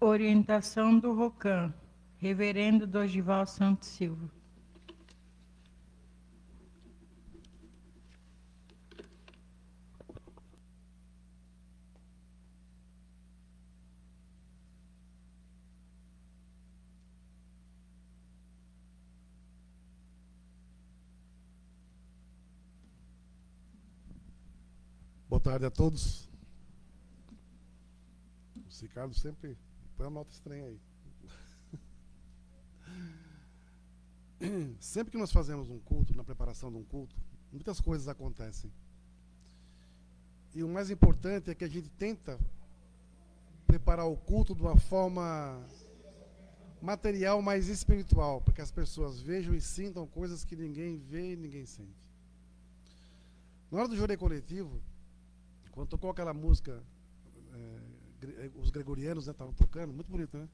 Orientação do ROCAM, Reverendo Dorival Santos Silva. Boa tarde a todos. O Ricardo sempre põe uma nota estranha aí. Sempre que nós fazemos um culto, na preparação de um culto, muitas coisas acontecem. E o mais importante é que a gente tenta preparar o culto de uma forma material, mais espiritual, para que as pessoas vejam e sintam coisas que ninguém vê e ninguém sente. Na hora do júri coletivo, quando tocou aquela música, os gregorianos estavam tocando, muito bonito, né?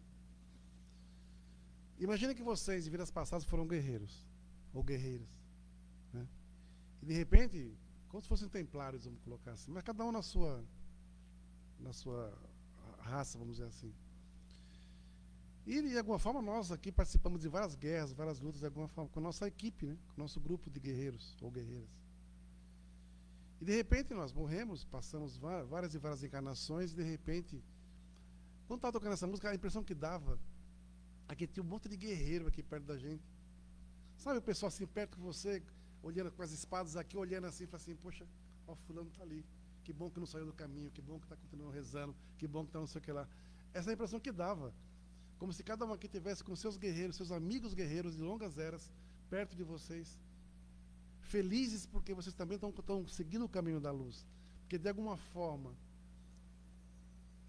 Imagina que vocês, em vidas passadas, foram guerreiros, ou guerreiras, né? E de repente, como se fossem templários, vamos colocar assim, mas cada um na sua raça, vamos dizer assim. E de alguma forma nós aqui participamos de várias guerras, várias lutas, de alguma forma, com a nossa equipe, né? Com o nosso grupo de guerreiros ou guerreiras. E de repente nós morremos, passamos várias e várias encarnações, e de repente, quando estava tocando essa música, a impressão que dava é que tinha um monte de guerreiro aqui perto da gente. Sabe o pessoal assim perto de você, olhando com as espadas aqui, olhando assim, fala assim, poxa, ó, fulano está ali. Que bom que não saiu do caminho, que bom que está continuando rezando, que bom que está não sei o que lá. Essa é a impressão que dava. Como se cada um aqui tivesse com seus guerreiros, seus amigos guerreiros de longas eras, perto de vocês. Felizes porque vocês também estão seguindo o caminho da luz. Porque de alguma forma,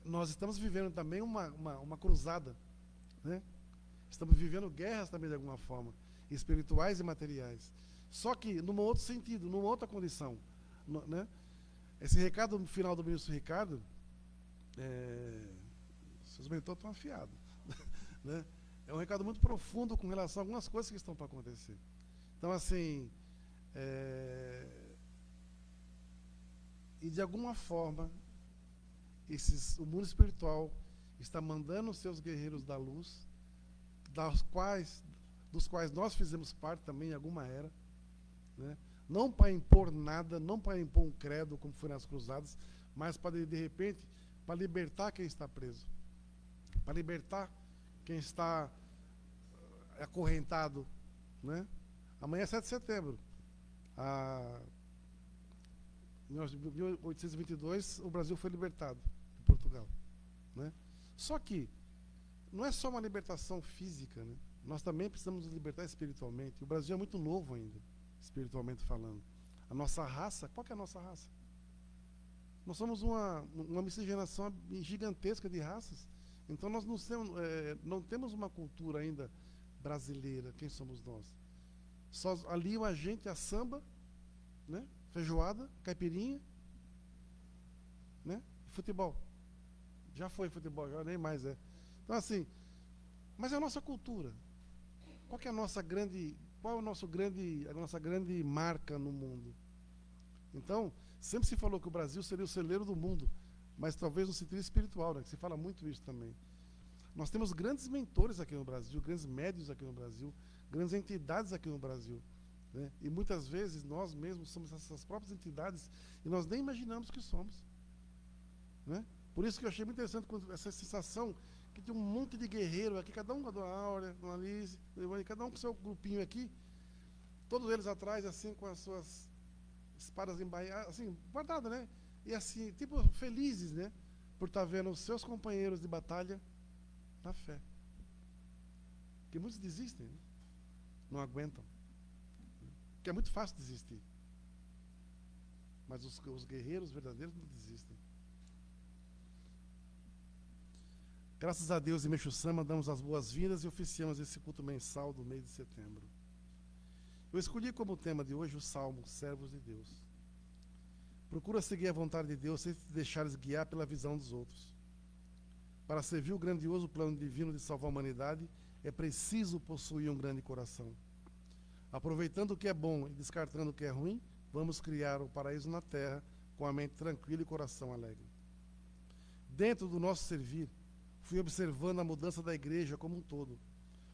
nós estamos vivendo também uma cruzada, né? Estamos vivendo guerras também de alguma forma, espirituais e materiais. Só que num outro sentido, numa outra condição, né? Esse recado no final do ministro Ricardo, seus mentores estão afiados, né? É um recado muito profundo com relação a algumas coisas que estão para acontecer. Então, assim, e de alguma forma, o mundo espiritual está mandando os seus guerreiros da luz, dos quais nós fizemos parte também em alguma era, né? Não para impor nada, não para impor um credo, como foi nas cruzadas, mas para, de repente, para libertar quem está preso, para libertar quem está acorrentado, né? Amanhã é 7 de setembro. Em 1822, o Brasil foi libertado de Portugal, né? Só que não é só uma libertação física, né? Nós também precisamos nos libertar espiritualmente. O Brasil é muito novo ainda, espiritualmente falando. A nossa raça, qual que é a nossa raça? Nós somos uma miscigenação gigantesca de raças. Então nós não temos uma cultura ainda brasileira. Quem somos nós? Só ali a gente, a samba, né? Feijoada, caipirinha, né? Futebol. Já foi futebol, já nem mais é. Então assim, mas é a nossa cultura. Qual é a nossa grande marca no mundo? Então, sempre se falou que o Brasil seria o celeiro do mundo, mas talvez no sentido espiritual, né? Que se fala muito isso também. Nós temos grandes mentores aqui no Brasil, grandes médiuns aqui no Brasil, grandes entidades aqui no Brasil, né? E muitas vezes nós mesmos somos essas próprias entidades e nós nem imaginamos que somos, né? Por isso que eu achei muito interessante essa sensação que tem um monte de guerreiro aqui, cada um com a Dona Áurea, Dona Lise, cada um com o seu grupinho aqui, todos eles atrás, assim, com as suas espadas embaiadas, assim, guardadas, né? E assim, tipo, felizes, né? Por estar vendo os seus companheiros de batalha na fé. Porque muitos desistem, né? Não aguentam. Porque é muito fácil desistir. Mas os guerreiros verdadeiros não desistem. Graças a Deus, em Meixo-Sama, damos as boas-vindas e oficiamos esse culto mensal do mês de setembro. Eu escolhi como tema de hoje o Salmo, Servos de Deus. Procura seguir a vontade de Deus sem te deixares guiar pela visão dos outros. Para servir o grandioso plano divino de salvar a humanidade, é preciso possuir um grande coração. Aproveitando o que é bom e descartando o que é ruim, vamos criar o paraíso na terra com a mente tranquila e coração alegre. Dentro do nosso servir, fui observando a mudança da igreja como um todo.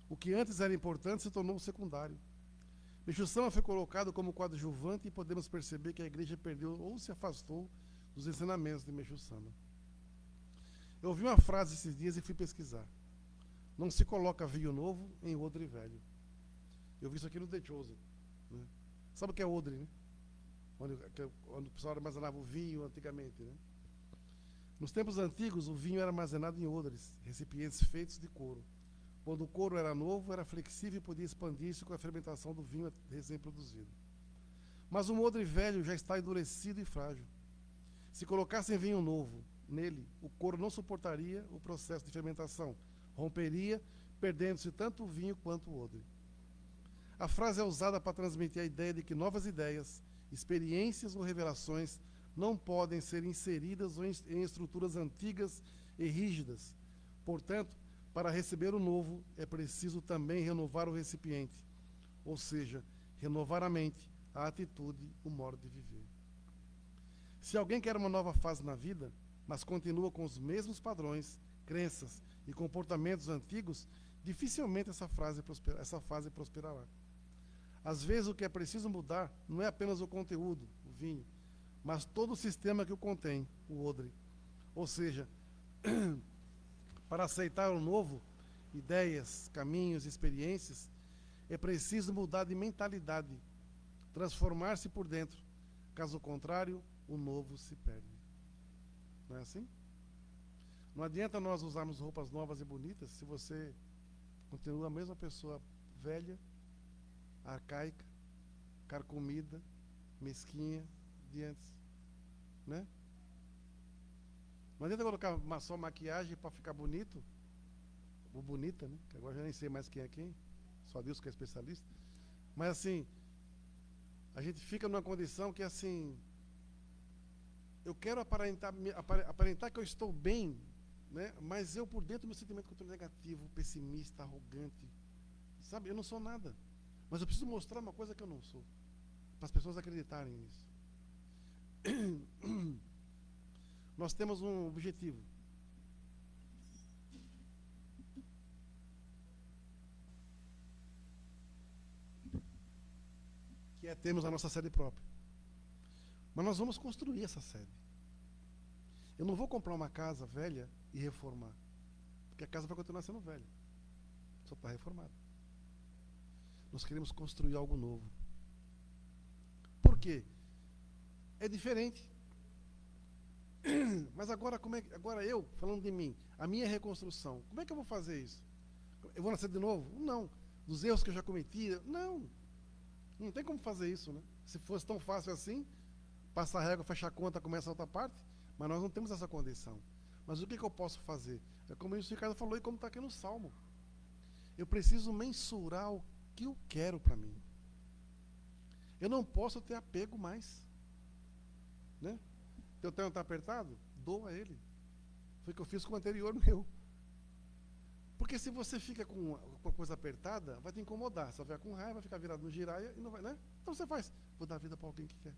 O que antes era importante se tornou secundário. Meixo Sama foi colocado como coadjuvante e podemos perceber que a igreja perdeu ou se afastou dos ensinamentos de Meixo Sama. Eu ouvi uma frase esses dias e fui pesquisar. Não se coloca vinho novo em odre velho. Eu vi isso aqui no The Chosen. Né? Sabe o que é odre, né? Onde o pessoal armazenava o vinho antigamente, né? Nos tempos antigos, o vinho era armazenado em odres, recipientes feitos de couro. Quando o couro era novo, era flexível e podia expandir-se com a fermentação do vinho recém-produzido. Mas um odre velho já está endurecido e frágil. Se colocassem vinho novo nele, o couro não suportaria o processo de fermentação, romperia, perdendo-se tanto o vinho quanto o odre. A frase é usada para transmitir a ideia de que novas ideias, experiências ou revelações não podem ser inseridas em estruturas antigas e rígidas. Portanto, para receber o novo, é preciso também renovar o recipiente, ou seja, renovar a mente, a atitude, o modo de viver. Se alguém quer uma nova fase na vida, mas continua com os mesmos padrões, crenças e comportamentos antigos, dificilmente essa fase prosperará. Às vezes o que é preciso mudar não é apenas o conteúdo, o vinho, mas todo o sistema que o contém, o odre. Ou seja, para aceitar o novo, ideias, caminhos, experiências, é preciso mudar de mentalidade, transformar-se por dentro. Caso contrário, o novo se perde. Não é assim? Não adianta nós usarmos roupas novas e bonitas se você continua a mesma pessoa velha, arcaica, carcomida, mesquinha de antes. Né? Não adianta colocar só maquiagem para ficar bonito, ou bonita, né? Que agora eu já nem sei mais quem é quem, só Deus que é especialista. Mas assim, a gente fica numa condição que assim, eu quero aparentar que eu estou bem, né? Mas eu por dentro, meu sentimento que eu estou negativo, pessimista, arrogante, sabe? Eu não sou nada, mas eu preciso mostrar uma coisa que eu não sou, para as pessoas acreditarem nisso. Nós temos um objetivo. Que é termos a nossa sede própria. Mas nós vamos construir essa sede. Eu não vou comprar uma casa velha e reformar. Porque a casa vai continuar sendo velha. Só está reformada. Nós queremos construir algo novo. Por quê? É diferente. Mas agora, agora eu, falando de mim, a minha reconstrução, como é que eu vou fazer isso? Eu vou nascer de novo? Não. Dos erros que eu já cometi? Não. Não tem como fazer isso, né? Se fosse tão fácil assim, passar a régua, fechar a conta, começa a outra parte, mas nós não temos essa condição. Mas o que eu posso fazer? É como isso o Ricardo falou e como está aqui no Salmo. Eu preciso mensurar o que eu quero para mim. Eu não posso ter apego mais. Né? Teu terno está apertado? Doa ele. Foi o que eu fiz com o anterior meu. Porque se você fica com a coisa apertada, vai te incomodar. Você vai ficar com raiva, vai ficar virado no giraia e não vai, né? Então você faz. Vou dar vida para alguém que quer.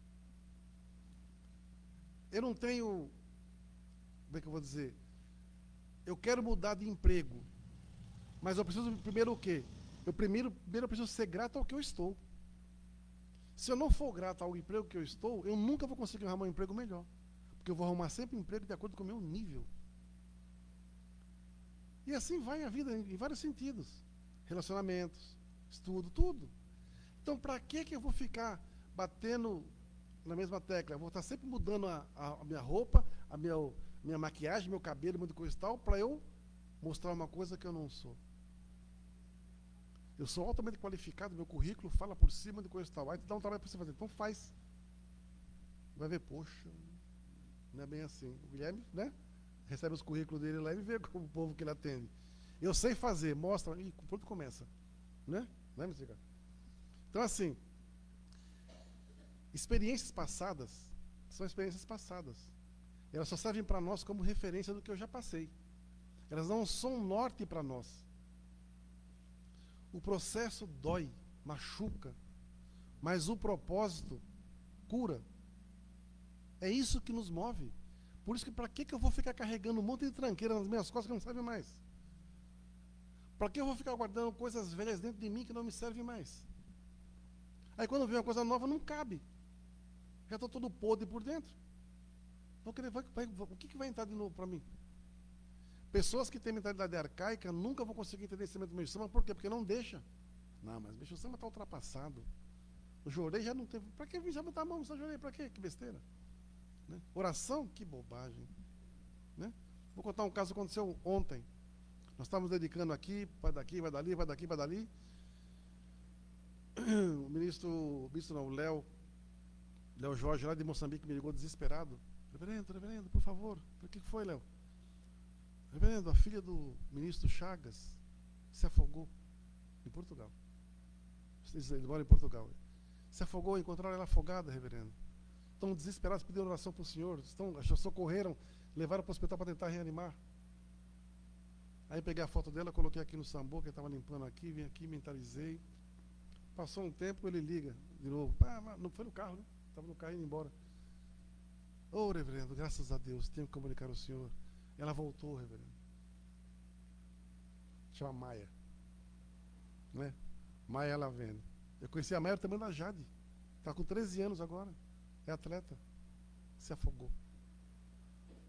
Eu não tenho. Como é que eu vou dizer? Eu quero mudar de emprego. Mas eu preciso primeiro o quê? Primeiro eu preciso ser grato ao que eu estou. Se eu não for grato ao emprego que eu estou, eu nunca vou conseguir arrumar um emprego melhor. Porque eu vou arrumar sempre um emprego de acordo com o meu nível. E assim vai a vida em vários sentidos. Relacionamentos, estudo, tudo. Então, para que eu vou ficar batendo na mesma tecla? Eu vou estar sempre mudando a minha roupa, a minha maquiagem, meu cabelo, muita coisa e tal, para eu mostrar uma coisa que eu não sou. Eu sou altamente qualificado, meu currículo fala por cima de coisa e tal. Aí tu dá um trabalho para você fazer. Então faz. Vai ver, poxa, não é bem assim. O Guilherme, né? Recebe os currículos dele lá e vê o povo que ele atende. Eu sei fazer, mostra, e pronto, começa. Né? Não é, Messica? Então, assim, experiências passadas são experiências passadas. Elas só servem para nós como referência do que eu já passei. Elas não são norte para nós. O processo dói, machuca, mas o propósito cura. É isso que nos move. Por isso que para que eu vou ficar carregando um monte de tranqueira nas minhas costas que não serve mais? Para que eu vou ficar guardando coisas velhas dentro de mim que não me servem mais? Aí quando vem uma coisa nova, não cabe. Já estou todo podre por dentro. O que vai entrar de novo para mim? Pessoas que têm mentalidade arcaica nunca vão conseguir entender esse momento do Meixo Sama. Por quê? Porque não deixa. Não, mas o Meixo Sama está ultrapassado. O Jorei já não tem. Para que vir já botar a mão no São Jorei? Para quê? Que besteira. Né? Oração? Que bobagem. Né? Vou contar um caso que aconteceu ontem. Nós estávamos dedicando aqui, vai daqui, vai dali, vai daqui, vai dali. O Léo Jorge, lá de Moçambique, me ligou desesperado. Reverendo, por favor. O que foi, Léo? Reverendo, a filha do ministro Chagas se afogou em Portugal. Ele mora em Portugal. Se afogou, encontraram ela afogada, reverendo. Estão desesperados, pediram oração para o senhor. Socorreram, levaram para o hospital para tentar reanimar. Aí peguei a foto dela, coloquei aqui no Sambo, que ele estava limpando aqui, vim aqui, mentalizei. Passou um tempo, ele liga de novo. Não foi no carro, né? Estava no carro indo embora. Ô, reverendo, graças a Deus, tenho que comunicar ao senhor. Ela voltou, reverendo. Chama Maia. Né? Maia Lavene. Eu conheci a Maia também da Jade. Está com 13 anos agora. É atleta. Se afogou.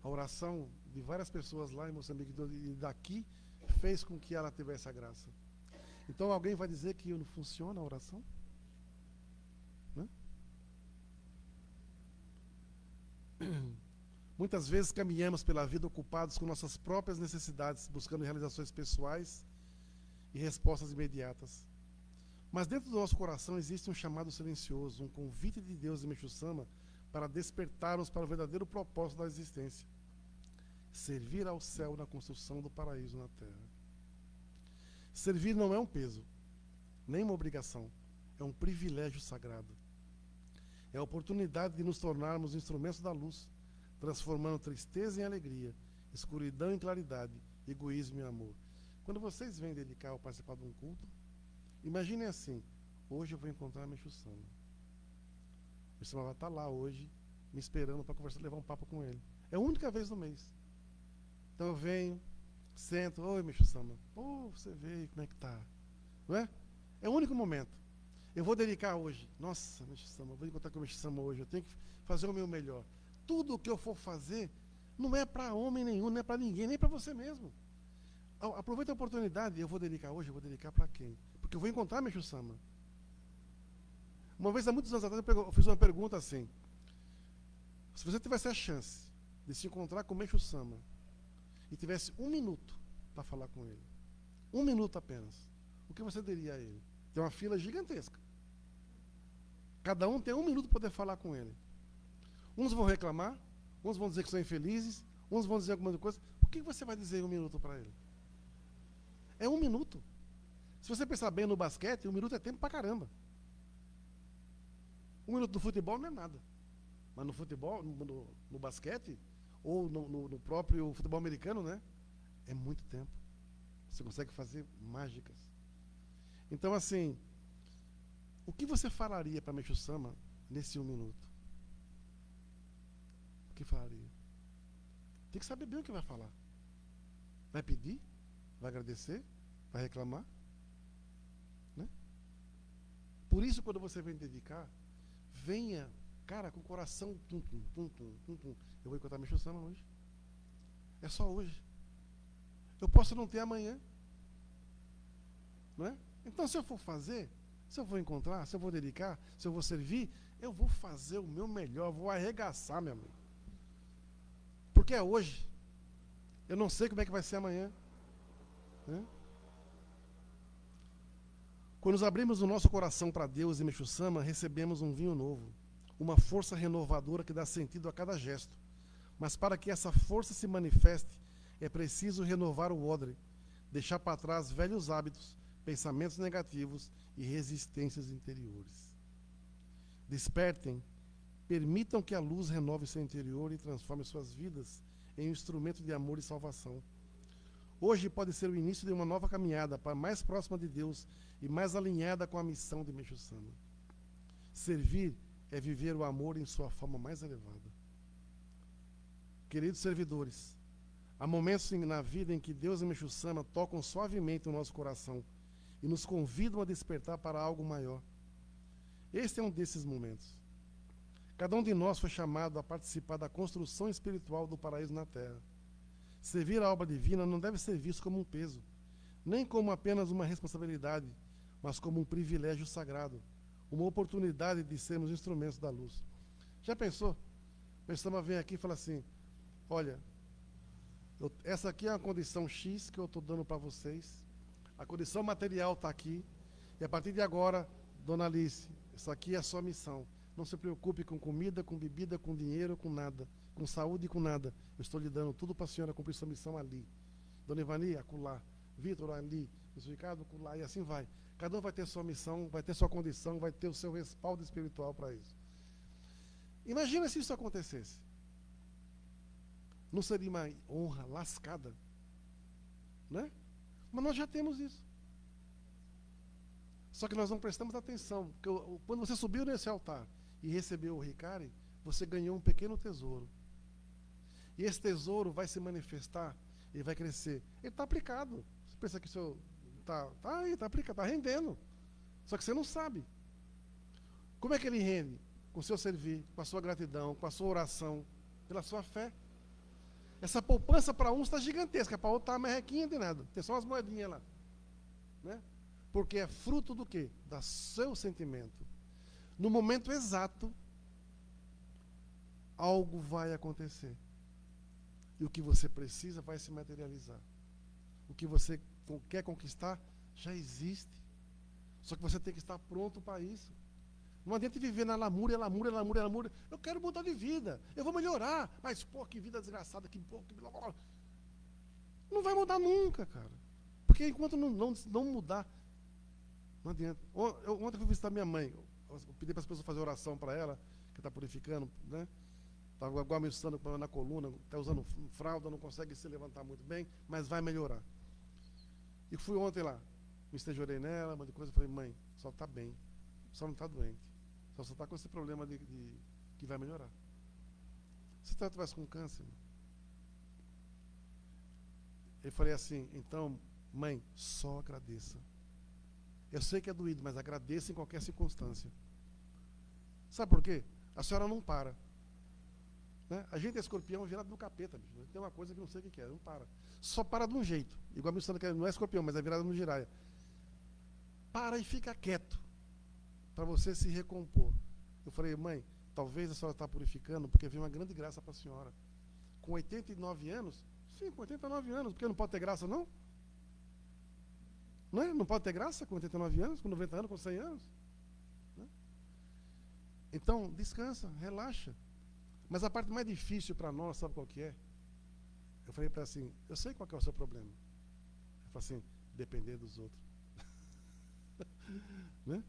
A oração de várias pessoas lá em Moçambique e daqui fez com que ela tivesse a graça. Então alguém vai dizer que não funciona a oração? Né? Muitas vezes caminhamos pela vida ocupados com nossas próprias necessidades, buscando realizações pessoais e respostas imediatas. Mas dentro do nosso coração existe um chamado silencioso, um convite de Deus em Meixo Sama para despertarmos para o verdadeiro propósito da existência: servir ao céu na construção do paraíso na terra. Servir não é um peso, nem uma obrigação, é um privilégio sagrado. É a oportunidade de nos tornarmos instrumentos da luz, transformando tristeza em alegria, escuridão em claridade, egoísmo em amor. Quando vocês vêm dedicar ou participar de um culto, imaginem assim: hoje eu vou encontrar Meixo Sama. Meixo Sama vai estar lá hoje, me esperando para conversar, levar um papo com ele. É a única vez no mês. Então eu venho, sento, oi Meixo Sama, você veio, como é que tá? Não é? É o único momento. Eu vou dedicar hoje, nossa, Meixo Sama, vou encontrar com o Meixo Sama hoje, eu tenho que fazer o meu melhor. Tudo o que eu for fazer não é para homem nenhum, não é para ninguém, nem para você mesmo. Aproveita a oportunidade. Eu vou dedicar hoje, eu vou dedicar para quem? Porque eu vou encontrar Meixo Sama. Uma vez, há muitos anos atrás, eu fiz uma pergunta assim: se você tivesse a chance de se encontrar com Meixo Sama e tivesse 1 minuto para falar com ele, 1 minuto apenas, o que você diria a ele? Tem uma fila gigantesca. Cada um tem 1 minuto para poder falar com ele. Uns vão reclamar, uns vão dizer que são infelizes, uns vão dizer alguma coisa. O que você vai dizer em 1 minuto para ele? É 1 minuto. Se você pensar bem no basquete, 1 minuto é tempo pra caramba. 1 minuto do futebol não é nada. Mas no futebol, no basquete, ou no próprio futebol americano, né? É muito tempo. Você consegue fazer mágicas. Então, assim, o que você falaria para Meixo Sama nesse 1 minuto? O que falaria? Tem que saber bem o que vai falar. Vai pedir? Vai agradecer? Vai reclamar? Né? Por isso, quando você vem dedicar, venha, cara, com o coração tum, tum, tum, tum, tum, tum. Eu vou encontrar Meixo Sama hoje. É só hoje. Eu posso não ter amanhã. Não é? Então, se eu for fazer, se eu vou encontrar, se eu vou dedicar, se eu vou servir, eu vou fazer o meu melhor, vou arregaçar, meu amigo. Porque é hoje. Eu não sei como é que vai ser amanhã. Né? Quando nos abrimos o nosso coração para Deus e Meixo Sama, recebemos um vinho novo, uma força renovadora que dá sentido a cada gesto. Mas para que essa força se manifeste, é preciso renovar o odre, deixar para trás velhos hábitos, pensamentos negativos e resistências interiores. Despertem, permitam que a luz renove seu interior e transforme suas vidas em um instrumento de amor e salvação. Hoje pode ser o início de uma nova caminhada para mais próxima de Deus e mais alinhada com a missão de Meixo Sama. Servir é viver o amor em sua forma mais elevada. Queridos servidores, há momentos na vida em que Deus e Meixo Sama tocam suavemente o nosso coração e nos convidam a despertar para algo maior. Este é um desses momentos. Cada um de nós foi chamado a participar da construção espiritual do paraíso na Terra. Servir a obra divina não deve ser visto como um peso, nem como apenas uma responsabilidade, mas como um privilégio sagrado, uma oportunidade de sermos instrumentos da luz. Já pensou? Meixo Sama vem aqui e fala assim, olha, essa aqui é a condição X que eu estou dando para vocês, a condição material está aqui, e a partir de agora, Dona Alice, essa aqui é a sua missão. Não se preocupe com comida, com bebida, com dinheiro, com nada, com saúde e com nada. Eu estou lhe dando tudo para a senhora cumprir sua missão ali. Dona Ivani, acolá. Vitor, ali. Ricardo, acolá. E assim vai. Cada um vai ter sua missão, vai ter sua condição, vai ter o seu respaldo espiritual para isso. Imagina se isso acontecesse. Não seria uma honra lascada? Né? Mas nós já temos isso. Só que nós não prestamos atenção. Porque quando você subiu nesse altar e recebeu o Hikari, você ganhou um pequeno tesouro. E esse tesouro vai se manifestar e vai crescer. Ele está aplicado. Você pensa que o seu está aí, está aplicado, está rendendo. Só que você não sabe. Como é que ele rende? Com o seu servir, com a sua gratidão, com a sua oração, pela sua fé. Essa poupança para uns está gigantesca, para outros está uma merrequinha de nada. Tem só umas moedinhas lá. Né? Porque é fruto do quê? Do seu sentimento. No momento exato, algo vai acontecer. E o que você precisa vai se materializar. O que você quer conquistar já existe. Só que você tem que estar pronto para isso. Não adianta viver na lamúria. Eu quero mudar de vida. Eu vou melhorar. Mas, pô, que vida desgraçada. Não vai mudar nunca, cara. Porque enquanto não mudar, não adianta. Ontem eu fui visitar minha mãe. Eu pedi para as pessoas fazerem oração para ela, que está purificando, né? Estava aguamissando com problema na coluna, está usando fralda, não consegue se levantar muito bem, mas vai melhorar. E fui ontem lá, me estejorei nela, uma coisa, falei, mãe, só está bem, só não está doente, só está com esse problema que vai melhorar. Se você estivesse com câncer, eu falei assim, então, mãe, só agradeça. Eu sei que é doído, mas agradeça em qualquer circunstância. Sabe por quê? A senhora não para. Né? A gente é escorpião virado no capeta, bicho. Tem uma coisa que não sei o que é, não para. Só para de um jeito. Igual a minha que não é escorpião, mas é virada no giraia. Para e fica quieto. Para você se recompor. Eu falei, mãe, talvez a senhora está purificando, porque veio uma grande graça para a senhora. Com 89 anos? Sim, com 89 anos. Porque não pode ter graça, não? Não é? Não pode ter graça com 89 anos, com 90 anos, com 100 anos? Né? Então, descansa, relaxa. Mas a parte mais difícil para nós, sabe qual que é? Eu falei para ela assim, eu sei qual que é o seu problema. Eu falei assim, depender dos outros. Né?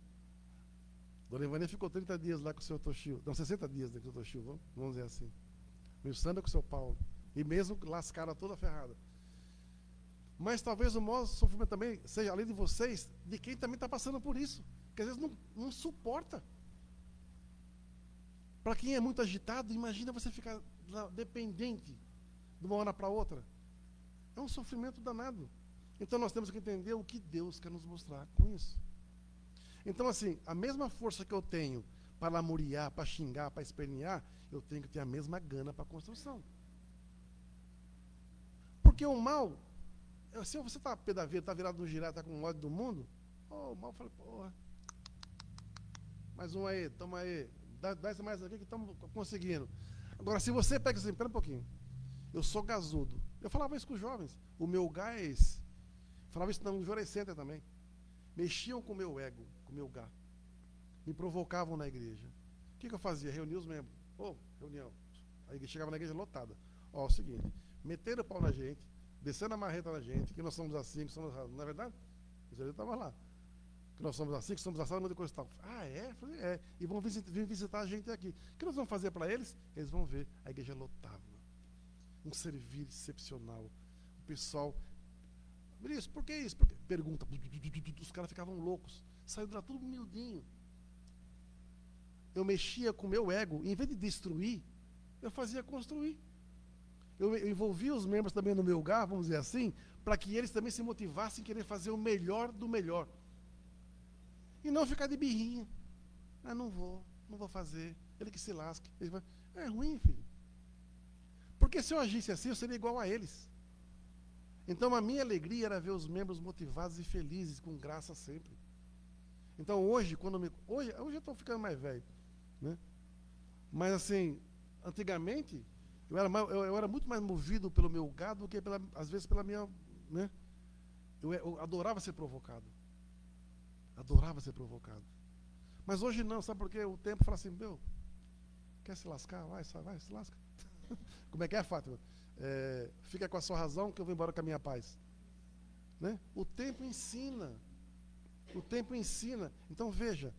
Dona Ivânia ficou 30 dias lá com o seu Toshio. Não, 60 dias com o seu Toshio, vamos dizer assim. Meu Sandra com o seu Paulo. E mesmo lascaram toda ferrada. Mas talvez o maior sofrimento também seja, além de vocês, de quem também está passando por isso. Que às vezes não suporta. Para quem é muito agitado, imagina você ficar dependente de uma hora para outra. É um sofrimento danado. Então nós temos que entender o que Deus quer nos mostrar com isso. Então assim, a mesma força que eu tenho para lamuriar, para xingar, para espernear, eu tenho que ter a mesma gana para a construção. Porque o mal, se você está pé da vida, está virado no girar, está com ódio do mundo, o mal fala, porra, mais um aí, toma aí, dá esse mais aqui que estamos conseguindo. Agora, se você pega assim, espera um pouquinho, eu sou gazudo. Eu falava isso com os jovens, o meu gás, falava isso no Jorei Center também, mexiam com o meu ego, com o meu gá, me provocavam na igreja. O que eu fazia? Reunia os membros. Reunião. Aí chegava na igreja lotada. É o seguinte, meteram o pau na gente, descendo a marreta na gente, que nós somos assim, que somos assim, não é verdade? Eu estava lá. Que nós somos assim, que somos assim, muita coisa e tal. Ah, é? Falei, é. E vão vir visitar a gente aqui. O que nós vamos fazer para eles? Eles vão ver. A igreja lotava. Um servir excepcional. O pessoal. Isso, por que isso? Porque, pergunta. Os caras ficavam loucos. Saiu de lá tudo humildinho. Eu mexia com o meu ego. E, em vez de destruir, eu fazia construir. eu envolvi os membros também no meu lugar, vamos dizer assim, para que eles também se motivassem a querer fazer o melhor do melhor. E não ficar de birrinha. Ah, não vou fazer. Ele que se lasque. É ruim, filho. Porque se eu agisse assim, eu seria igual a eles. Então a minha alegria era ver os membros motivados e felizes, com graça sempre. Então hoje, hoje eu estou ficando mais velho, né? Mas assim, antigamente, eu era muito mais movido pelo meu gado do que às vezes pela minha, né? Eu adorava ser provocado. Adorava ser provocado. Mas hoje não, sabe por quê? O tempo fala assim, meu, quer se lascar? Vai, se lasca. Como é que é, Fátima? Fica com a sua razão que eu vou embora com a minha paz. Né? O tempo ensina. O tempo ensina. Então veja,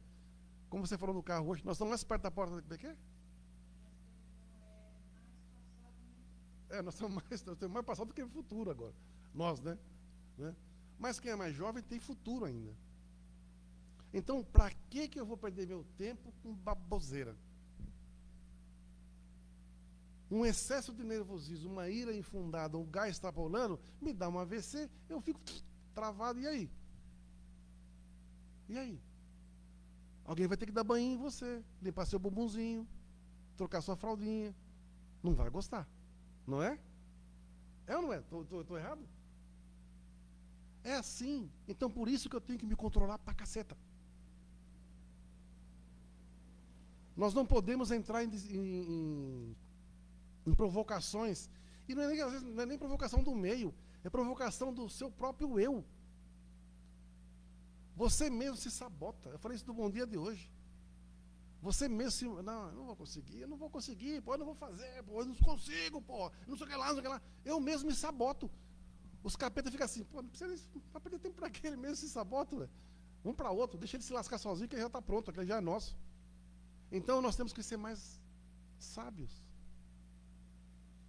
como você falou no carro hoje, nós estamos mais perto da porta do que é? Nós temos mais passado do que futuro agora. Nós, né? Mas quem é mais jovem tem futuro ainda. Então, para que eu vou perder meu tempo com baboseira? Um excesso de nervosismo, uma ira infundada, um gás extrapolando, me dá um AVC, eu fico travado, e aí? E aí? Alguém vai ter que dar banho em você, limpar seu bumbumzinho, trocar sua fraldinha. Não vai gostar, não é? É ou não é? Tô errado? É assim. Então, por isso que eu tenho que me controlar pra caceta. Nós não podemos entrar em provocações. E às vezes, não é nem provocação do meio, é provocação do seu próprio eu. Você mesmo se sabota. Eu falei isso do Bom Dia de hoje. Você mesmo se... Não, eu não vou conseguir, pô, eu não vou fazer, pô, eu não consigo, pô, não sei o que lá, não sei o que lá. Eu mesmo me saboto. Os capetas ficam assim, pô, não precisa perder tempo para aquele mesmo se sabota, velho. Um para outro, deixa ele se lascar sozinho que ele já está pronto, aquele já é nosso. Então nós temos que ser mais sábios.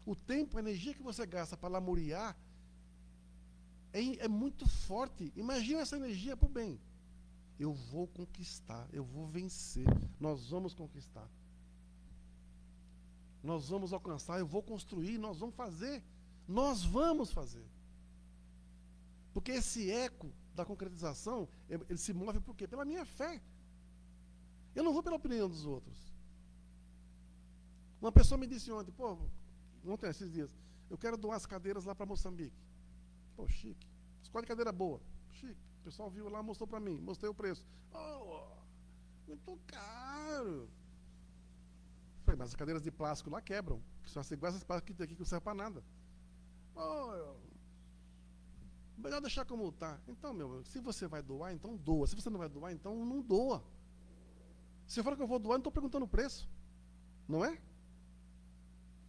O tempo, a energia que você gasta para lamuriar é muito forte. Imagina essa energia para o bem. Eu vou conquistar, eu vou vencer, nós vamos conquistar. Nós vamos alcançar, eu vou construir, nós vamos fazer. Nós vamos fazer. Porque esse eco da concretização, ele se move por quê? Pela minha fé. Eu não vou pela opinião dos outros. Uma pessoa me disse ontem, esses dias, eu quero doar as cadeiras lá para Moçambique. Pô, chique. Escolhe cadeira boa. Chique. O pessoal viu lá, mostrou para mim, mostrei o preço. Muito caro. Falei, mas as cadeiras de plástico lá quebram. Que são igual essas plásticas aqui que não servem para nada. Melhor deixar como está. Então, se você vai doar, então doa. Se você não vai doar, então não doa. Se eu falar que eu vou doar, não estou perguntando o preço. Não é?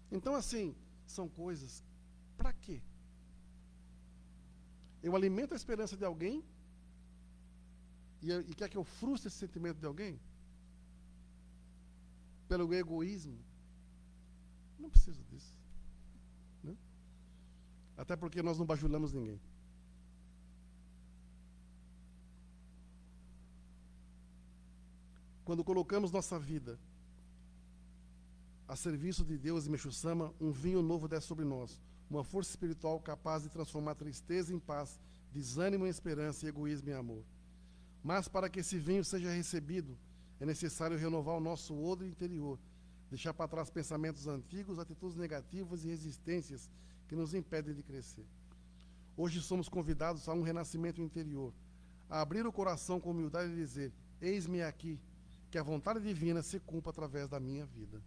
Então, assim, são coisas. Para quê? Eu alimento a esperança de alguém e quer que eu frustre esse sentimento de alguém? Pelo egoísmo? Não preciso disso. Né? Até porque nós não bajulamos ninguém. Quando colocamos nossa vida a serviço de Deus e Meixo Sama, um vinho novo desce sobre nós, uma força espiritual capaz de transformar tristeza em paz, desânimo em esperança e egoísmo em amor. Mas para que esse vinho seja recebido, é necessário renovar o nosso odre interior, deixar para trás pensamentos antigos, atitudes negativas e resistências que nos impedem de crescer. Hoje somos convidados a um renascimento interior, a abrir o coração com humildade e dizer: eis-me aqui, que a vontade divina se cumpra através da minha vida.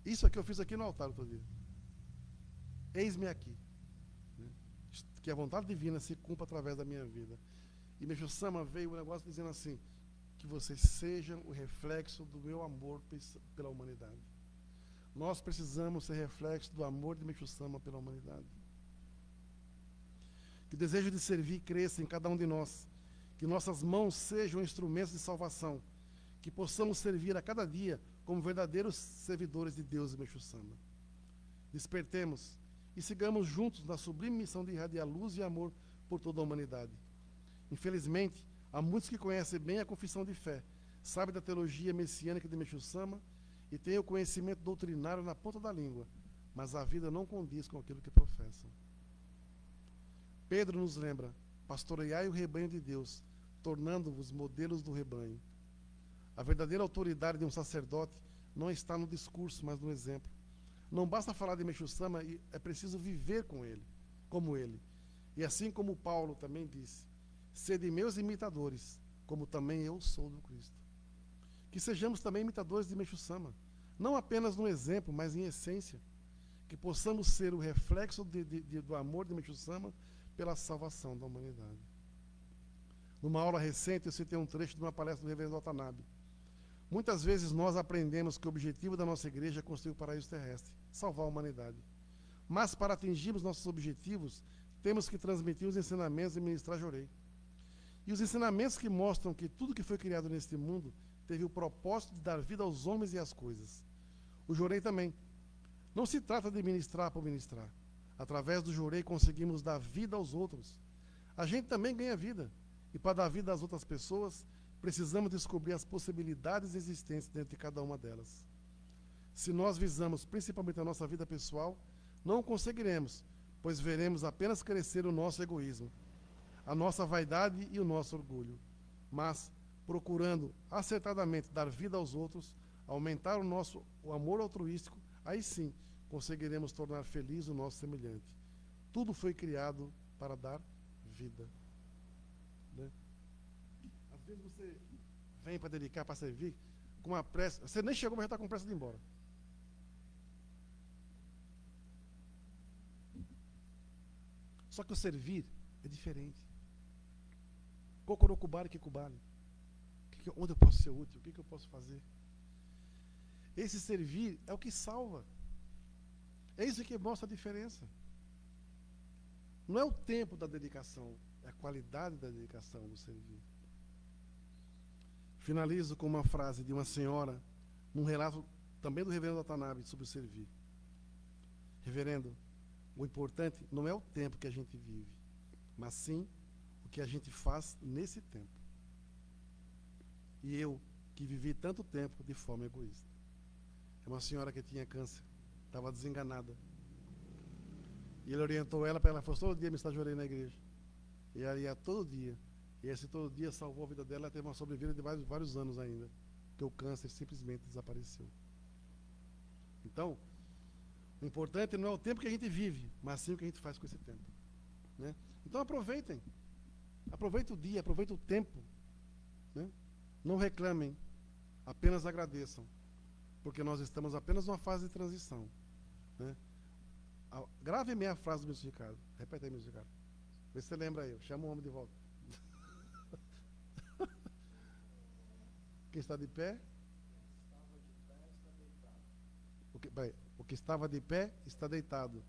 Isso aqui eu fiz aqui no altar outro dia. Eis-me aqui. Que a vontade divina se cumpra através da minha vida. E Meixo Sama veio o negócio dizendo assim: que vocês sejam o reflexo do meu amor pela humanidade. Nós precisamos ser reflexo do amor de Meixo Sama pela humanidade. Que o desejo de servir cresça em cada um de nós. Que nossas mãos sejam instrumentos de salvação. Que possamos servir a cada dia como verdadeiros servidores de Deus e Meixo Sama. Despertemos e sigamos juntos na sublime missão de irradiar luz e amor por toda a humanidade. Infelizmente, há muitos que conhecem bem a confissão de fé, sabem da teologia messiânica de Meixo Sama e têm o conhecimento doutrinário na ponta da língua, mas a vida não condiz com aquilo que professam. Pedro nos lembra: pastoreai o rebanho de Deus, tornando-vos modelos do rebanho. A verdadeira autoridade de um sacerdote não está no discurso, mas no exemplo. Não basta falar de Meixo Sama, é preciso viver com ele, como ele. E assim como Paulo também disse: sede meus imitadores, como também eu sou do Cristo. Que sejamos também imitadores de Meixo Sama, não apenas no exemplo, mas em essência. Que possamos ser o reflexo do amor de Meixo Sama pela salvação da humanidade. Numa aula recente, eu citei um trecho de uma palestra do reverendo Watanabe. Muitas vezes nós aprendemos que o objetivo da nossa igreja é construir o paraíso terrestre, salvar a humanidade. Mas para atingirmos nossos objetivos, temos que transmitir os ensinamentos e ministrar Jorei. E os ensinamentos que mostram que tudo que foi criado neste mundo teve o propósito de dar vida aos homens e às coisas. O Jorei também. Não se trata de ministrar por ministrar. Através do Jorei conseguimos dar vida aos outros. A gente também ganha vida. E para dar vida às outras pessoas, precisamos descobrir as possibilidades existentes dentro de cada uma delas. Se nós visamos principalmente a nossa vida pessoal, não o conseguiremos, pois veremos apenas crescer o nosso egoísmo, a nossa vaidade e o nosso orgulho. Mas, procurando acertadamente dar vida aos outros, aumentar o amor altruístico, aí sim conseguiremos tornar feliz o nosso semelhante. Tudo foi criado para dar vida. Né? Às vezes você vem para dedicar, para servir, com uma pressa. Você nem chegou, mas já está com pressa de ir embora. Só que o servir é diferente. Cocorocubari que cubari. Onde eu posso ser útil? O que eu posso fazer? Esse servir é o que salva. É isso que mostra a diferença. Não é o tempo da dedicação, é a qualidade da dedicação do servir. Finalizo com uma frase de uma senhora, num relato também do reverendo Watanabe sobre o servir. Reverendo, o importante não é o tempo que a gente vive, mas sim o que a gente faz nesse tempo. E eu, que vivi tanto tempo de forma egoísta. É uma senhora que tinha câncer, estava desenganada. E ele orientou ela para ela, fosse todo dia me estagiorei na igreja. E ela ia todo dia. E esse todo dia salvou a vida dela, ela teve uma sobrevida de vários anos ainda. Porque o câncer simplesmente desapareceu. Então, o importante não é o tempo que a gente vive, mas sim o que a gente faz com esse tempo. Né? Então aproveitem. Aproveitem o dia, aproveitem o tempo. Né? Não reclamem, apenas agradeçam. Porque nós estamos apenas numa fase de transição. Né? Grave meia frase do Ministro Ricardo. Repete aí, Ministro Ricardo. Vê se você lembra aí. Chama o homem de volta. Quem está de pé? O que estava de pé está deitado.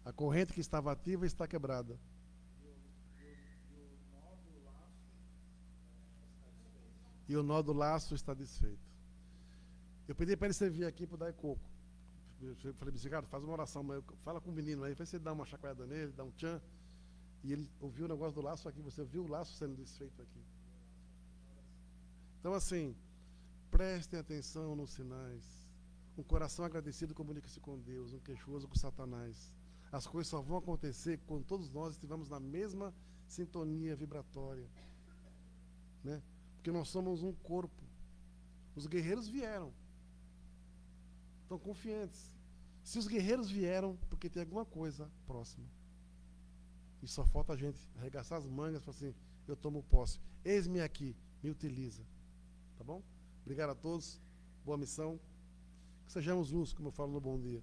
A corrente que estava ativa está quebrada. E o nó do laço está desfeito. Eu pedi para ele servir aqui para dar coco. Eu falei, Ricardo, faz uma oração, fala com o menino aí, você dá uma chacoalhada nele, dá um tchan. E ele ouviu o negócio do laço aqui, você viu o laço sendo desfeito aqui. Então, assim, prestem atenção nos sinais. Um coração agradecido comunica-se com Deus, um queixoso com Satanás. As coisas só vão acontecer quando todos nós estivermos na mesma sintonia vibratória. Né? Porque nós somos um corpo. Os guerreiros vieram. Estão confiantes. Se os guerreiros vieram, porque tem alguma coisa próxima. E só falta a gente arregaçar as mangas e falar assim, eu tomo posse. Eis-me aqui, me utiliza. Tá bom? Obrigado a todos. Boa missão. Que sejamos luz, como eu falo no Bom Dia.